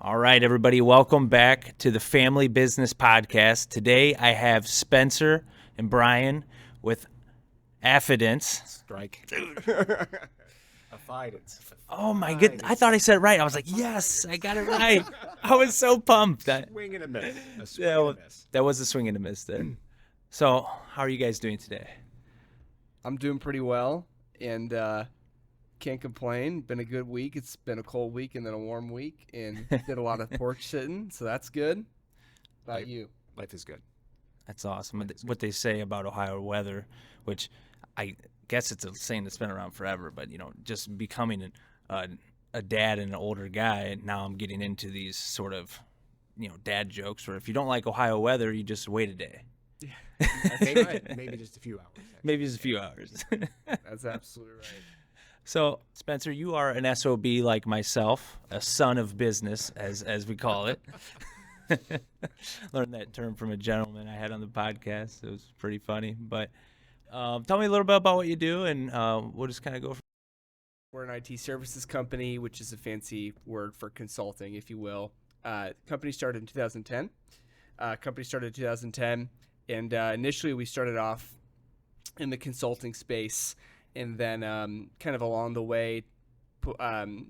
All right, everybody, welcome back to the Family Business Podcast. Today I have Spencer and Bryan with Afidence. Strike. Afidence. Oh my goodness, I thought I said it right. I was like, yes, I got it right. I was so pumped. Swing and a miss. That was a swing and a miss there. So, how are you guys doing today? I'm doing pretty well, and can't complain. Been a good week. It's been a cold week and then a warm week, and did a lot of porch sitting, so that's good. How about you? Life is good. That's awesome. What they say about Ohio weather, which I guess it's a saying that's been around forever, but, just becoming a dad and an older guy, now I'm getting into these sort of, dad jokes where if you don't like Ohio weather, you just wait a day. Maybe just a few hours. Actually. Maybe just a few hours. That's absolutely right. So, Spencer, you are an SOB like myself, a son of business, as we call it. Learned that term from a gentleman I had on the podcast. It was pretty funny. But tell me a little bit about what you do, and we'll just kind of go from. We're an IT services company, which is a fancy word for consulting, if you will. Company started in 2010. And initially we started off in the consulting space, and then kind of along the way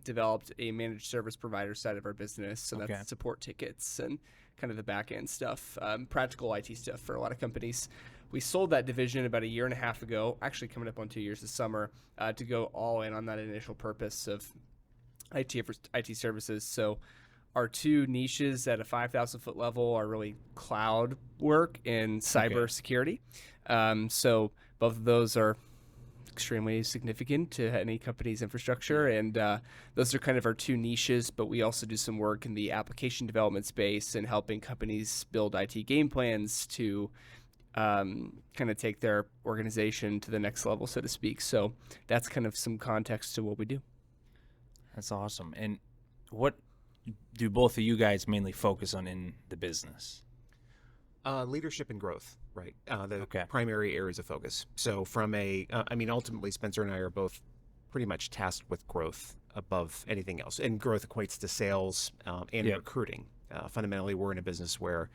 developed a managed service provider side of our business. So that's support tickets and kind of the back end stuff, practical IT stuff for a lot of companies. We sold that division about a year and a half ago, actually coming up on 2 years this summer, to go all in on that initial purpose of IT services. So our two niches at a 5,000 foot level are really cloud work and cyber security. So both of those are extremely significant to any company's infrastructure, and those are kind of our two niches. But we also do some work in the application development space and helping companies build IT game plans to kind of take their organization to the next level, so to speak. So that's kind of some context to what we do. That's awesome. And what do both of you guys mainly focus on in the business? Leadership and growth, right? The primary areas of focus. So from ultimately Spencer and I are both pretty much tasked with growth above anything else. And growth equates to sales and recruiting. Fundamentally, we're in a business where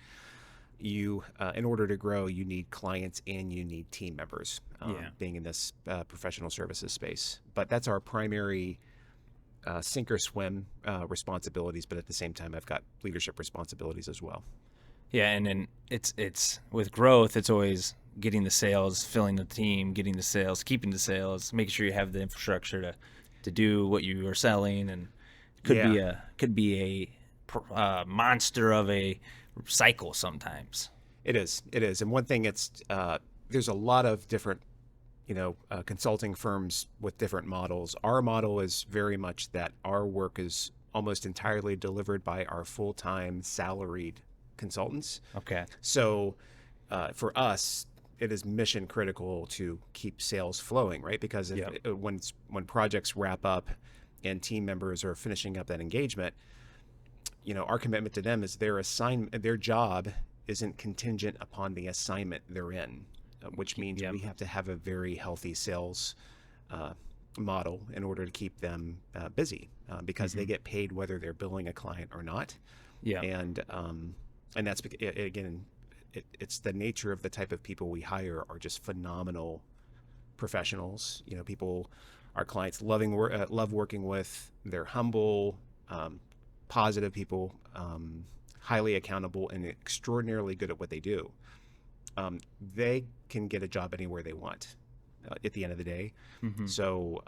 you, in order to grow, you need clients and you need team members, being in this professional services space. But that's our primary sink or swim responsibilities. But at the same time, I've got leadership responsibilities as well. Yeah, and then it's with growth, it's always getting the sales, filling the team, getting the sales, keeping the sales, making sure you have the infrastructure to do what you are selling, and it could be a monster of a cycle sometimes. It is, and one thing there's a lot of different consulting firms with different models. Our model is very much that our work is almost entirely delivered by our full-time salaried consultants. Okay. So for us, it is mission critical to keep sales flowing, right? Because when projects wrap up and team members are finishing up that engagement, our commitment to them is their job isn't contingent upon the assignment they're in, which means we have to have a very healthy sales model in order to keep them busy, because they get paid whether they're billing a client or not. Yeah. And that's, again, it's the nature of the type of people we hire are just phenomenal professionals. People, our clients love working with. They're humble, positive people, highly accountable, and extraordinarily good at what they do. They can get a job anywhere they want at the end of the day. Mm-hmm. So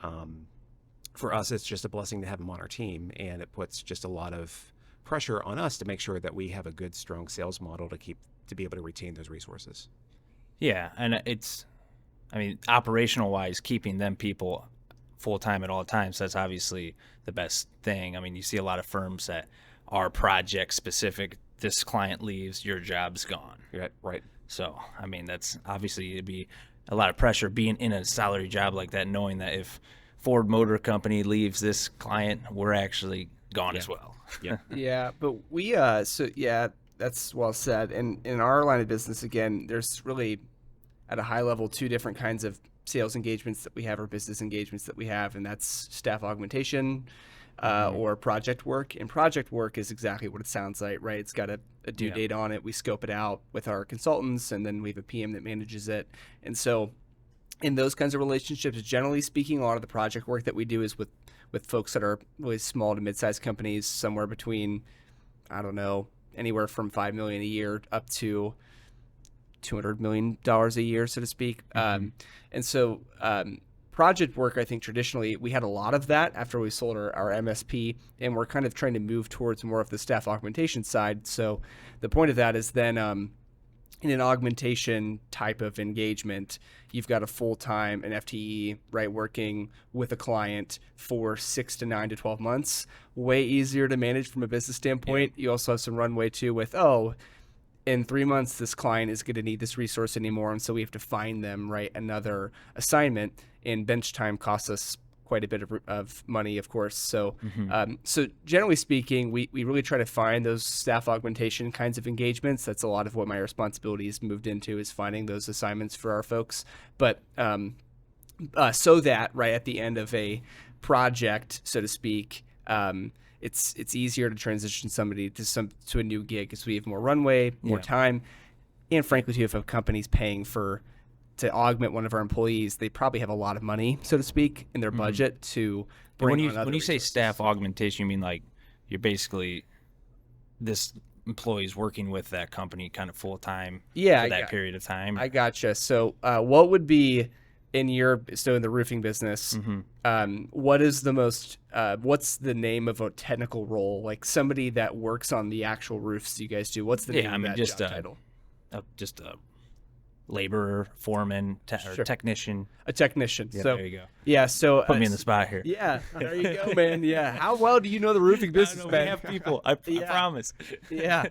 for us, it's just a blessing to have them on our team, and it puts just a lot of pressure on us to make sure that we have a good, strong sales model to be able to retain those resources. Yeah, and operational wise, keeping them people full time at all times, that's obviously the best thing. You see a lot of firms that are project specific. This client leaves, your job's gone. Yeah, right. So, that's obviously, it'd be a lot of pressure being in a salary job like that, knowing that if Ford Motor Company leaves this client, we're actually gone as well. Yeah. Yeah, but we that's well said. And in our line of business, again, there's really at a high level two different kinds of sales engagements that we have, or business engagements that we have, and that's staff augmentation or project work. And project work is exactly what it sounds like, right? It's got a due date on it. We scope it out with our consultants, and then we have a PM that manages it. And so in those kinds of relationships, generally speaking, a lot of the project work that we do is with folks that are really small to mid-sized companies, somewhere between, I don't know, anywhere from $5 million a year up to $200 million a year, so to speak. And so project work, I think traditionally we had a lot of that after we sold our MSP, and we're kind of trying to move towards more of the staff augmentation side. So the point of that is then in an augmentation type of engagement, you've got a full-time, an FTE, right, working with a client for 6 to 9 to 12 months. Way easier to manage from a business standpoint. You also have some runway too with, in 3 months, this client is going to need this resource anymore, and so we have to find them, right, another assignment, and bench time costs us quite a bit of money, of course. So so generally speaking, we really try to find those staff augmentation kinds of engagements. That's a lot of what my responsibilities moved into, is finding those assignments for our folks. But so that, right, at the end of a project, so to speak, it's easier to transition somebody to a new gig because we have more runway, more time, and frankly, too, if a company's paying to augment one of our employees, they probably have a lot of money, so to speak, in their budget to bring on other when you say resources. staff augmentation, you mean like you're basically this employee's working with that company kind of full time for that period of time? I gotcha. So what would be in the roofing business, what is the most, what's the name of a technical role? Like somebody that works on the actual roofs you guys do. What's the name of that job title? Just a laborer, foreman, or technician. A technician. Yeah, so there you go. Yeah, so Put me in the spot here. Yeah, there you go, man. Yeah, how well do you know the roofing business, man? We have people. I promise. Yeah,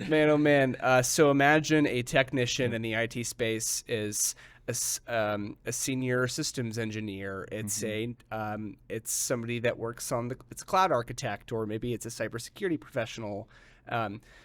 man, oh man. So imagine a technician in the IT space is a senior systems engineer. It's it's somebody that works on it's a cloud architect, or maybe it's a cybersecurity professional.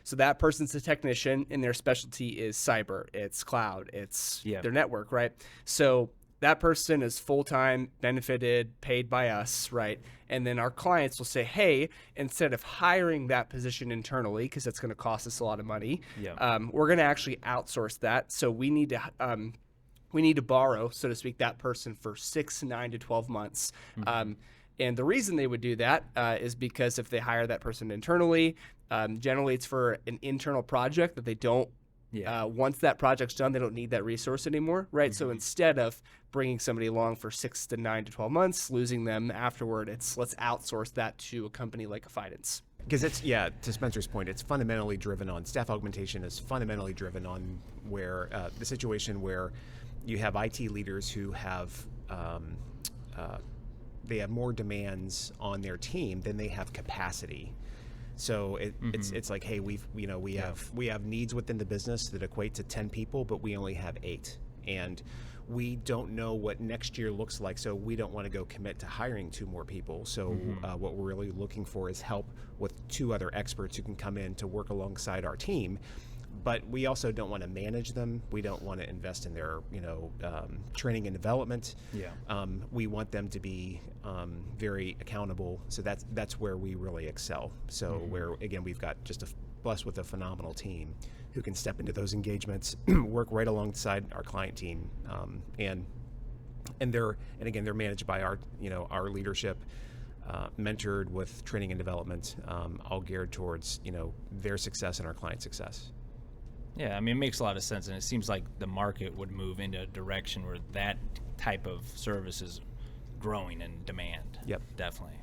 So that person's a technician, and their specialty is cyber. It's cloud. It's their network, right? So that person is full-time, benefited, paid by us, right? And then our clients will say, hey, instead of hiring that position internally, because that's going to cost us a lot of money, we're going to actually outsource that. So we need to borrow, so to speak, that person for 6, 9 to 12 months. And the reason they would do that is because if they hire that person internally, generally it's for an internal project that they don't, once that project's done, they don't need that resource anymore, right? So instead of bringing somebody along for 6 to 9 to 12 months, losing them afterward, let's outsource that to a company like Afidence. Because to Spencer's point, it's fundamentally driven on, staff augmentation is fundamentally driven on where the situation where you have IT leaders who have they have more demands on their team than they have capacity. So it's like, hey, we have needs within the business that equate to 10 people, but we only have 8, and we don't know what next year looks like. So we don't want to go commit to hiring 2 more people. So what we're really looking for is help with 2 other experts who can come in to work alongside our team. But we also don't want to manage them. We don't want to invest in their, training and development. We want them to be very accountable. So that's where we really excel. So where, again, we've got blessed with a phenomenal team who can step into those engagements, work right alongside our client team, and again they're managed by our leadership, mentored with training and development, all geared towards their success and our client success. Yeah, I mean, it makes a lot of sense, and it seems like the market would move into a direction where that type of service is growing in demand. Yep, definitely.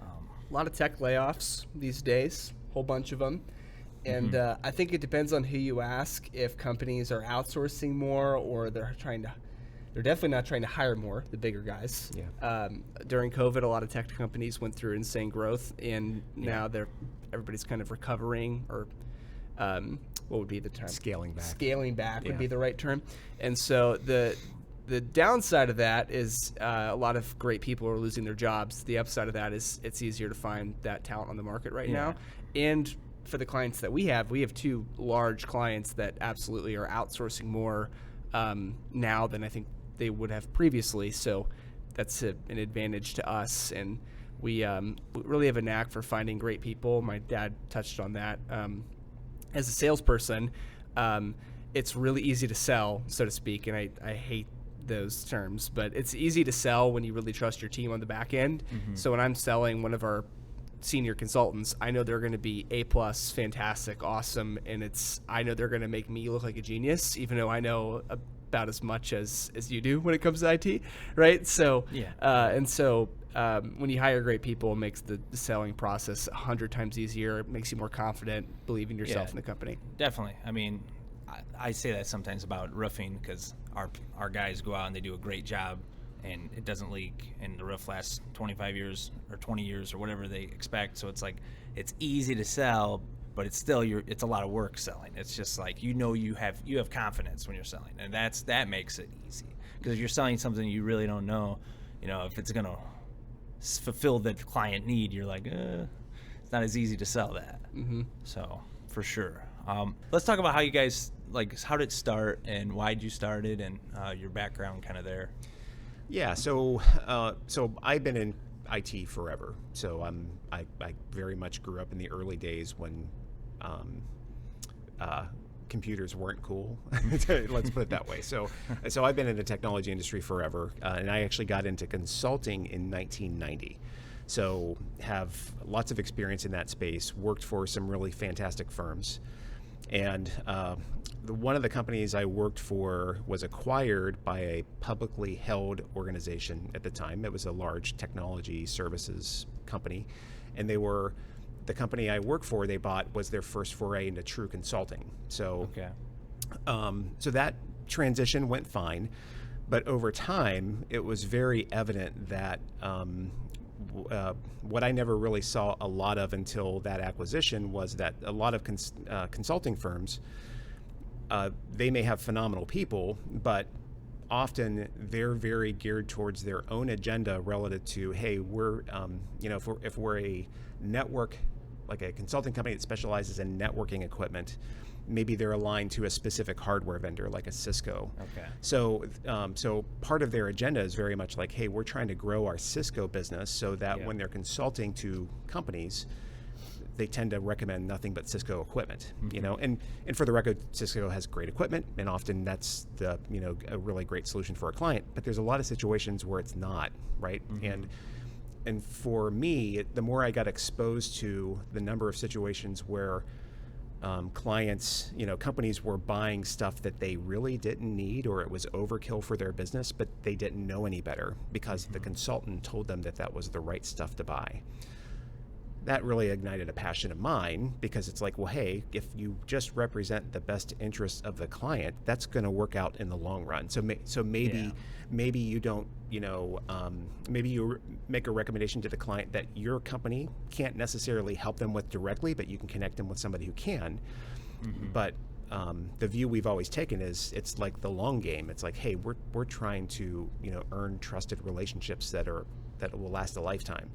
A lot of tech layoffs these days, whole bunch of them, and I think it depends on who you ask. If companies are outsourcing more, or they're definitely not trying to hire more, the bigger guys. During COVID, a lot of tech companies went through insane growth, and now everybody's kind of recovering, or what would be the term? Scaling back. Scaling back would be the right term. And so the downside of that is a lot of great people are losing their jobs. The upside of that is it's easier to find that talent on the market right now. And for the clients that we have 2 large clients that absolutely are outsourcing more now than I think they would have previously. So that's an advantage to us. And we really have a knack for finding great people. My dad touched on that. As a salesperson, it's really easy to sell, so to speak, and I hate those terms, but it's easy to sell when you really trust your team on the back end. So when I'm selling one of our senior consultants, I know they're going to be A+, fantastic, awesome, and I know they're going to make me look like a genius, even though I know about as much as you do when it comes to IT, right? So when you hire great people, it makes the selling process 100 times easier. It makes you more confident, believe in yourself and the company. Definitely. I mean, I say that sometimes about roofing, because our guys go out and they do a great job and it doesn't leak and the roof lasts 25 years or 20 years or whatever they expect. So it's like, it's easy to sell, but it's still it's a lot of work selling. It's just like, you have confidence when you're selling, and that makes it easy, because if you're selling something you really don't know, if it's going to fulfill the client need, you're like, it's not as easy to sell that. So for sure. Let's talk about how you guys, how did it start and why did you start it, and your background kind of there. Yeah, so I've been in IT forever. So I very much grew up in the early days when computers weren't cool. Let's put it that way. So I've been in the technology industry forever, and I actually got into consulting in 1990. So have lots of experience in that space, worked for some really fantastic firms. And one of the companies I worked for was acquired by a publicly held organization at the time. It was a large technology services company. And the company I worked for, they bought, was their first foray into true consulting. So, so that transition went fine. But over time, it was very evident that what I never really saw a lot of until that acquisition was that a lot of consulting firms, they may have phenomenal people, but often they're very geared towards their own agenda relative to, hey, we're, if we're a network, like a consulting company that specializes in networking equipment, maybe they're aligned to a specific hardware vendor like a Cisco. Okay. So part of their agenda is very much like, hey, we're trying to grow our Cisco business so that when they're consulting to companies, they tend to recommend nothing but Cisco equipment. And for the record, Cisco has great equipment, and often that's a really great solution for a client. But there's a lot of situations where it's not, right? And for me, the more I got exposed to the number of situations where clients, companies were buying stuff that they really didn't need, or it was overkill for their business, but they didn't know any better because the consultant told them that that was the right stuff to buy. That really ignited a passion of mine, because it's like, well, hey, if you just represent the best interests of the client, that's going to work out in the long run. So maybe you don't, maybe you make a recommendation to the client that your company can't necessarily help them with directly, but you can connect them with somebody who can. But the view we've always taken is it's like the long game. It's like, hey, we're trying to earn trusted relationships that will last a lifetime.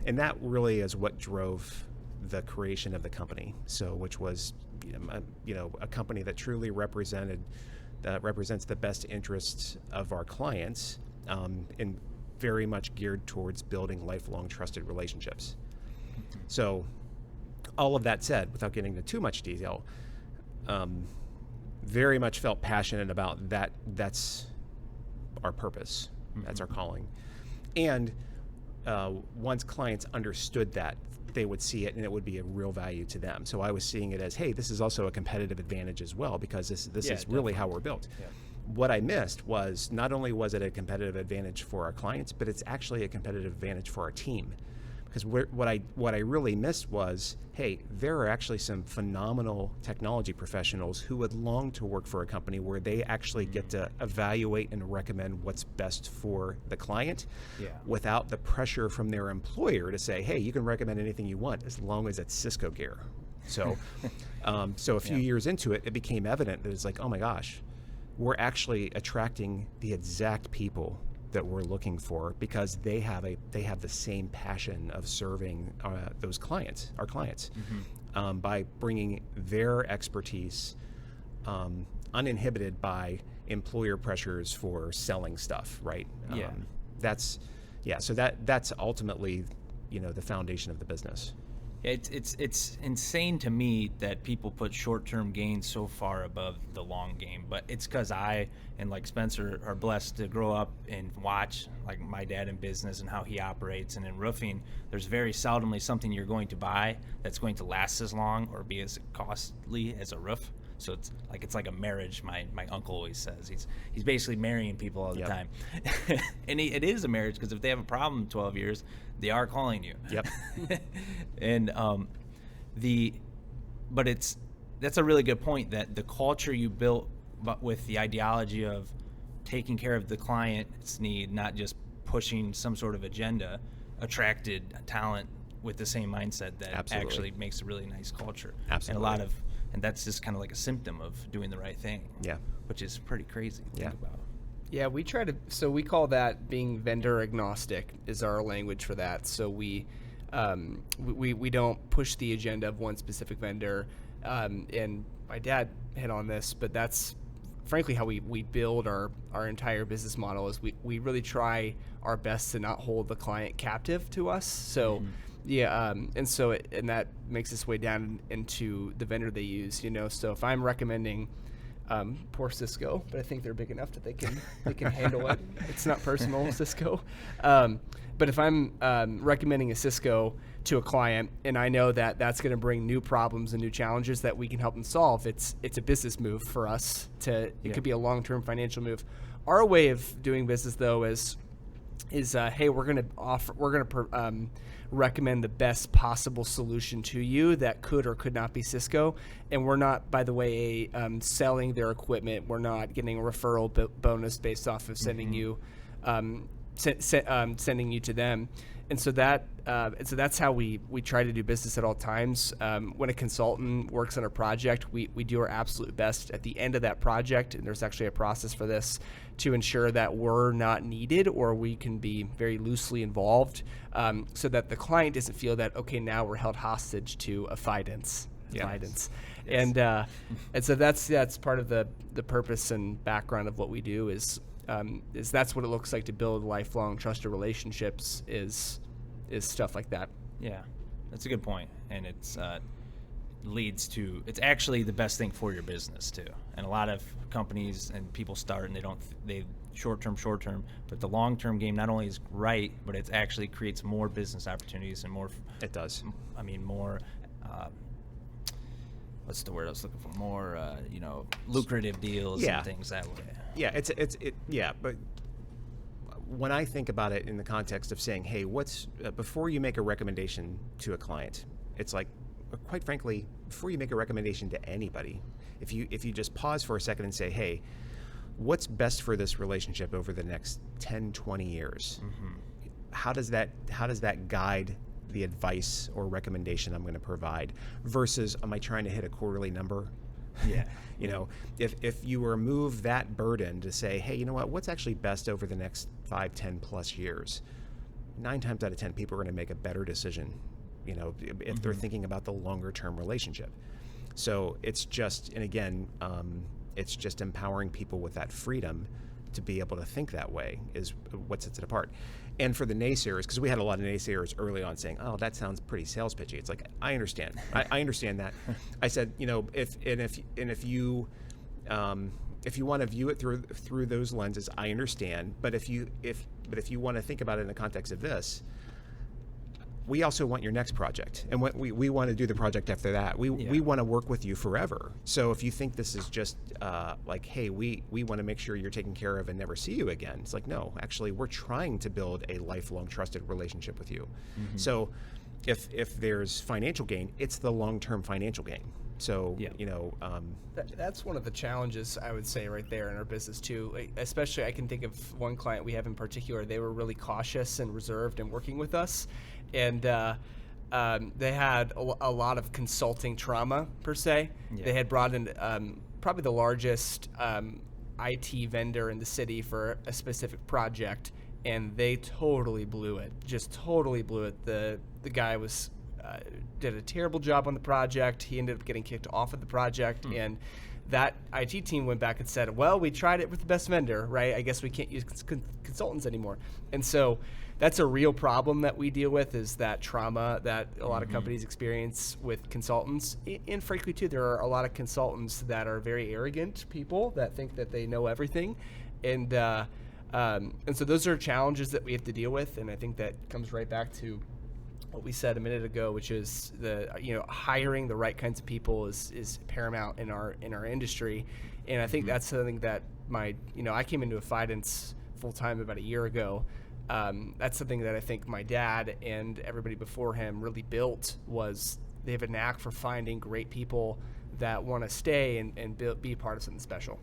And that really is what drove the creation of the company. So, which was, a company that truly represents the best interests of our clients, and very much geared towards building lifelong trusted relationships. So, all of that said, without getting into too much detail, very much felt passionate about that. That's our purpose. That's our calling. And once clients understood that, they would see it and it would be a real value to them. So I was seeing it as, hey, this is also a competitive advantage as well, because this is really how we're built. What I missed was, not only was it a competitive advantage for our clients, but it's actually a competitive advantage for our team. Because what I really missed was, hey, there are actually some phenomenal technology professionals who would long to work for a company where they actually get to evaluate and recommend what's best for the client, without the pressure from their employer to say, hey, you can recommend anything you want as long as it's Cisco gear. So, so a few years into it, it became evident that it's like, oh my gosh, we're actually attracting the exact people that we're looking for, because they have the same passion of serving those clients, our clients, by bringing their expertise, uninhibited by employer pressures for selling stuff, right? That's Yeah, so that's ultimately, the foundation of the business. It's insane to me that people put short-term gains so far above the long game, but it's because I and like Spencer are blessed to grow up and watch like my dad in business and how he operates. And in roofing, there's very seldomly something you're going to buy that's going to last as long or be as costly as a roof. So it's like a marriage. My uncle always says he's basically marrying people all the Yep. time, and it is a marriage because if they have a problem in 12 years, they are calling you. Yep. And that's a really good point, that the culture you built but with the ideology of taking care of the client's need, not just pushing some sort of agenda, attracted talent with the same mindset that Absolutely. actually makes a really nice culture. Absolutely. And that's just kind of like a symptom of doing the right thing. Yeah. Which is pretty crazy to Yeah. think about. Yeah, we try to. So we call that being vendor agnostic is our language for that. So we don't push the agenda of one specific vendor. And my dad hit on this, but that's frankly how we build our entire business model. Is we really try our best to not hold the client captive to us. So. Mm-hmm. Yeah, and that makes its way down into the vendor they use. So if I'm recommending, poor Cisco, but I think they're big enough that they can handle it. It's not personal, Cisco. But if I'm recommending a Cisco to a client, and I know that that's going to bring new problems and new challenges that we can help them solve, it's a business move for us. It could be a long-term financial move. Our way of doing business, though, is hey, we're going to recommend the best possible solution to you that could or could not be Cisco. And we're not, by the way, selling their equipment. We're not getting a referral bonus based off of sending you sending you to them. And so that's how we try to do business at all times. When a consultant works on a project, we do our absolute best at the end of that project, and there's actually a process for this, to ensure that we're not needed or we can be very loosely involved, so that the client doesn't feel that, okay, now we're held hostage to Afidence. Yeah. Afidence. Yes. And so that's part of the purpose and background of what we do is that's what it looks like to build lifelong trusted relationships is stuff like that. Yeah, that's a good point, and it's actually the best thing for your business too. And a lot of companies and people start and they short term, but the long term game not only is right, but it actually creates more business opportunities and more. It does. I mean, more. What's the word I was looking for? More, lucrative deals Yeah. and things that way. Yeah, yeah, but when I think about it in the context of saying, hey, before you make a recommendation to a client, it's like, quite frankly, before you make a recommendation to anybody, if you just pause for a second and say, hey, what's best for this relationship over the next 10, 20 years? Mm-hmm. How does that guide the advice or recommendation I'm going to provide versus am I trying to hit a quarterly number? Yeah. If you remove that burden to say, hey, you know what's actually best over the next 5, 10 plus years, 9 times out of 10 people are going to make a better decision, if they're thinking about the longer term relationship. So it's just empowering people with that freedom to be able to think that way is what sets it apart. And for the naysayers, because we had a lot of naysayers early on saying, "Oh, that sounds pretty sales pitchy." It's like, I understand. I understand that. I said, if you want to view it through those lenses, I understand. But if you want to think about it in the context of this, we also want your next project, and we want to do the project after that. We want to work with you forever. So if you think this is just like, hey, we want to make sure you're taken care of and never see you again, it's like, no, actually, we're trying to build a lifelong trusted relationship with you. Mm-hmm. So if there's financial gain, it's the long-term financial gain. So that's one of the challenges, I would say, right there in our business too. Especially, I can think of one client we have in particular. They were really cautious and reserved in working with us, and they had a lot of consulting trauma per se. Yeah. They had brought in probably the largest IT vendor in the city for a specific project, and they totally blew it. Just totally blew it. The guy did a terrible job on the project. He ended up getting kicked off of the project, and that IT team went back and said, well, we tried it with the best vendor, right? I guess we can't use consultants anymore. And so that's a real problem that we deal with, is that trauma that a lot of companies experience with consultants. And frankly, too, there are a lot of consultants that are very arrogant people that think that they know everything. And so those are challenges that we have to deal with. And I think that comes right back to what we said a minute ago, which is hiring the right kinds of people is paramount in our industry. And I think that's something that I came into Afidence full time about a year ago. That's something that I think my dad and everybody before him really built. Was they have a knack for finding great people that want to stay and be part of something special.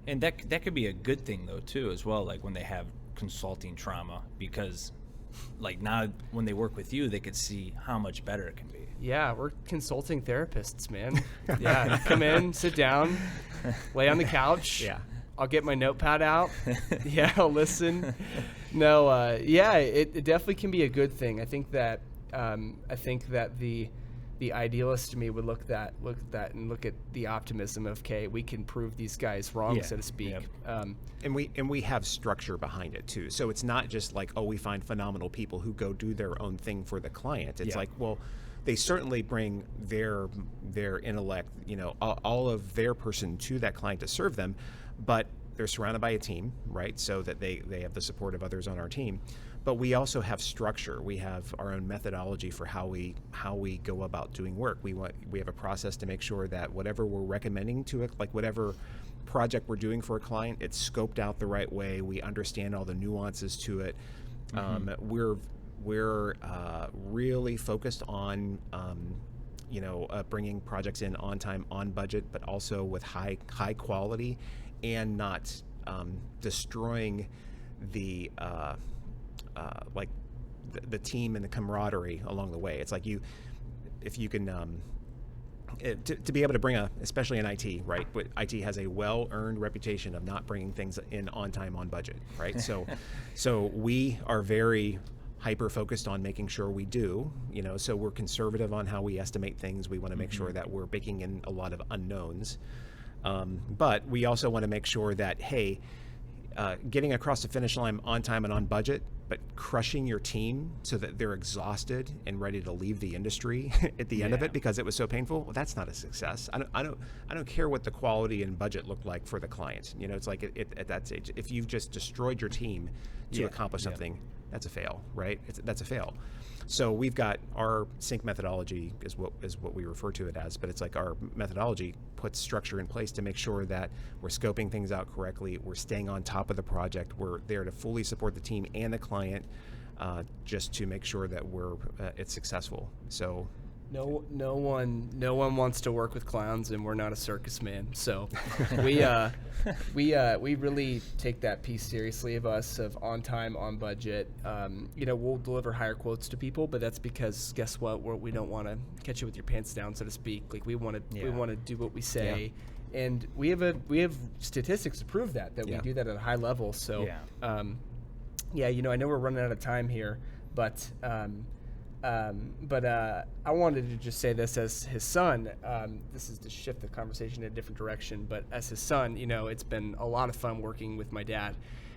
And that could be a good thing though too, as well. Like when they have consulting trauma, because like now when they work with you, they could see how much better it can be. Yeah, we're consulting therapists, man. Yeah, come in, sit down, lay on the couch. Yeah. I'll get my notepad out. Yeah, I'll listen. No, it definitely can be a good thing. I think that the idealist to me would look at that and look at the optimism of, okay, we can prove these guys wrong, so to speak. Yep. And we have structure behind it too. So it's not just like, we find phenomenal people who go do their own thing for the client. It's like, well, they certainly bring their intellect, all of their person to that client to serve them, but they're surrounded by a team, right? So that they have the support of others on our team. But we also have structure. We have our own methodology for how we go about doing work. We have a process to make sure that whatever we're recommending to it, like whatever project we're doing for a client, it's scoped out the right way. We understand all the nuances to it. We're really focused on bringing projects in on time, on budget, but also with high quality, and not destroying the the team and the camaraderie along the way. It's like if you can to be able to bring especially in IT, right? But IT has a well-earned reputation of not bringing things in on time, on budget, right? So we are very hyper focused on making sure we do, so we're conservative on how we estimate things. We want to make sure that we're baking in a lot of unknowns. But we also want to make sure that, hey, getting across the finish line on time and on budget, but crushing your team so that they're exhausted and ready to leave the industry at the end of it because it was so painful, well, that's not a success. I don't care what the quality and budget look like for the client. It's like at that stage, if you've just destroyed your team to accomplish something, that's a fail, right? That's a fail. So we've got our sync methodology is what we refer to it as, but it's like our methodology puts structure in place to make sure that we're scoping things out correctly, we're staying on top of the project, we're there to fully support the team and the client, just to make sure that it's successful. So no one wants to work with clowns, and we're not a circus, man. So we really take that piece seriously of us, of on time, on budget. We'll deliver higher quotes to people, but that's because guess what? We don't want to catch you with your pants down, so to speak. Like we want to do what we say, and we have statistics to prove that we do that at a high level. So I know we're running out of time here, but I wanted to just say this as his son. This is to shift the conversation in a different direction, but as his son, it's been a lot of fun working with my dad.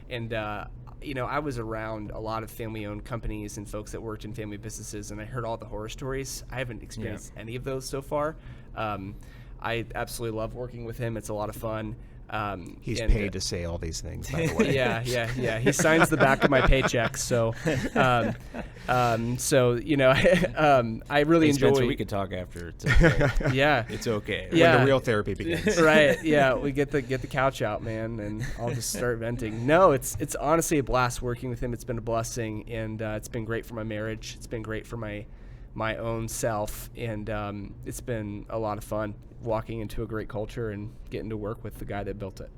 And, I was around a lot of family-owned companies and folks that worked in family businesses, and I heard all the horror stories. I haven't experienced any of those so far. I absolutely love working with him. It's a lot of fun. He's paid to say all these things, by the way. Yeah. He signs the back of my paycheck. So, I really enjoy. Spencer, we could talk after. It's okay. Yeah, it's okay. Yeah. When the real therapy begins. Right. Yeah, we get the couch out, man, and I'll just start venting. No, it's honestly a blast working with him. It's been a blessing, and it's been great for my marriage. It's been great for my own self, and it's been a lot of fun walking into a great culture and getting to work with the guy that built it.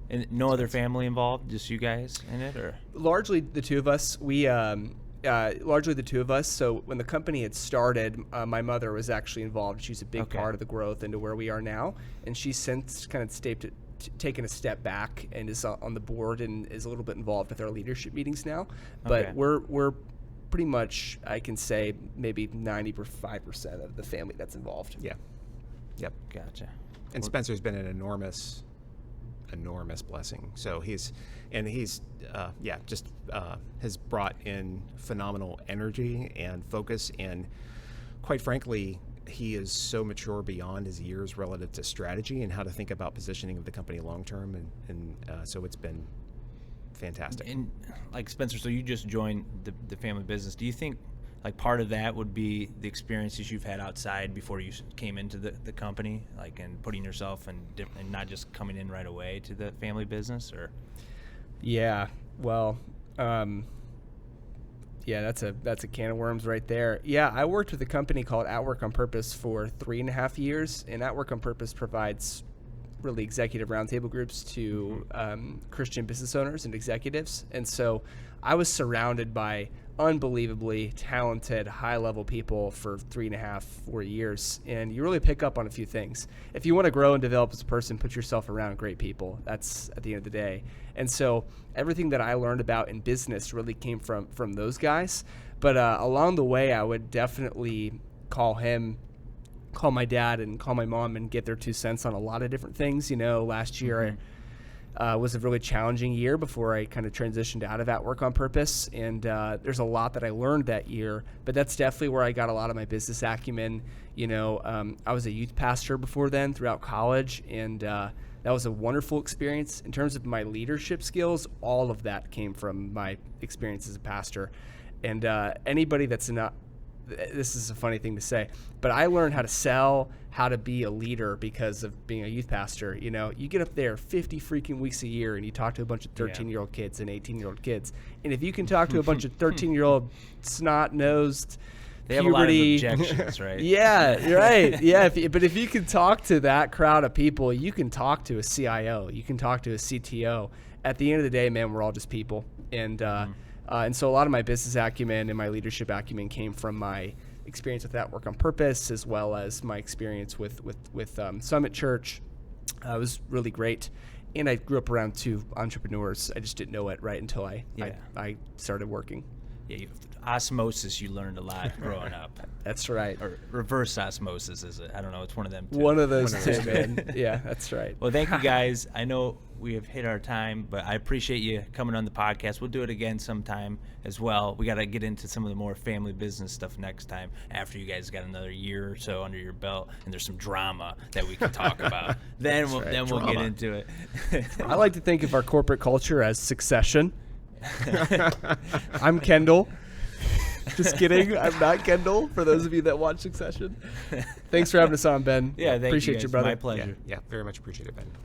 And no other family involved, just you guys in it, or? Largely the two of us. Largely the two of us. So when the company had started, my mother was actually involved. She's a big part of the growth into where we are now, and she's since kind of taken a step back and is on the board and is a little bit involved with our leadership meetings now. But we're pretty much, I can say, maybe 95% of the family that's involved. Yeah. Yep. Gotcha. And Spencer's been an enormous blessing. So he's has brought in phenomenal energy and focus, and quite frankly, he is so mature beyond his years relative to strategy and how to think about positioning of the company long term, and so it's been fantastic. And like Spencer, so you just joined the family business. Do you think like part of that would be the experiences you've had outside before you came into the company, like and putting yourself and not just coming in right away to the family business? Or Yeah, well, that's a can of worms right there. Yeah, I worked with a company called At Work on Purpose for 3.5 years, and At Work on Purpose provides really executive roundtable groups to Christian business owners and executives. And so I was surrounded by unbelievably talented, high-level people for 3.5-4 years, and you really pick up on a few things. If you want to grow and develop as a person, put yourself around great people. That's at the end of the day. And so everything that I learned about in business really came from those guys. But along the way, I would definitely call my dad and call my mom and get their 2 cents on a lot of different things. Last year was a really challenging year before I kind of transitioned out of At Work on Purpose. And there's a lot that I learned that year, but that's definitely where I got a lot of my business acumen. I was a youth pastor before then throughout college, and that was a wonderful experience. In terms of my leadership skills, all of that came from my experience as a pastor. And anybody that's not, this is a funny thing to say, but I learned how to sell, how to be a leader because of being a youth pastor. You get up there 50 freaking weeks a year and you talk to a bunch of 13-year-old kids and 18-year-old kids. And if you can talk to a bunch of 13-year-old snot-nosed, they have puberty, a lot of objections, right? Yeah, right. Yeah, but if you can talk to that crowd of people, you can talk to a CIO, you can talk to a CTO. At the end of the day, man, we're all just people. And so a lot of my business acumen and my leadership acumen came from my experience with At Work on Purpose, as well as my experience with Summit Church. It was really great. And I grew up around 2 entrepreneurs. I just didn't know it right until I started working. Yeah, osmosis, you learned a lot growing up. That's right. Or reverse osmosis, is it? I don't know. It's one of them two. One of those two, man. Yeah, that's right. Well, thank you guys. I know we have hit our time, but I appreciate you coming on the podcast. We'll do it again sometime as well. We got to get into some of the more family business stuff next time after you guys got another year or so under your belt and there's some drama that we can talk about. Then we'll get into it. I like to think of our corporate culture as Succession. I'm Kendall. Just kidding. I'm not Kendall, for those of you that watch Succession. Thanks for having us on, Ben. Yeah, thank appreciate you, brother. My pleasure. Yeah, very much appreciate it, Ben.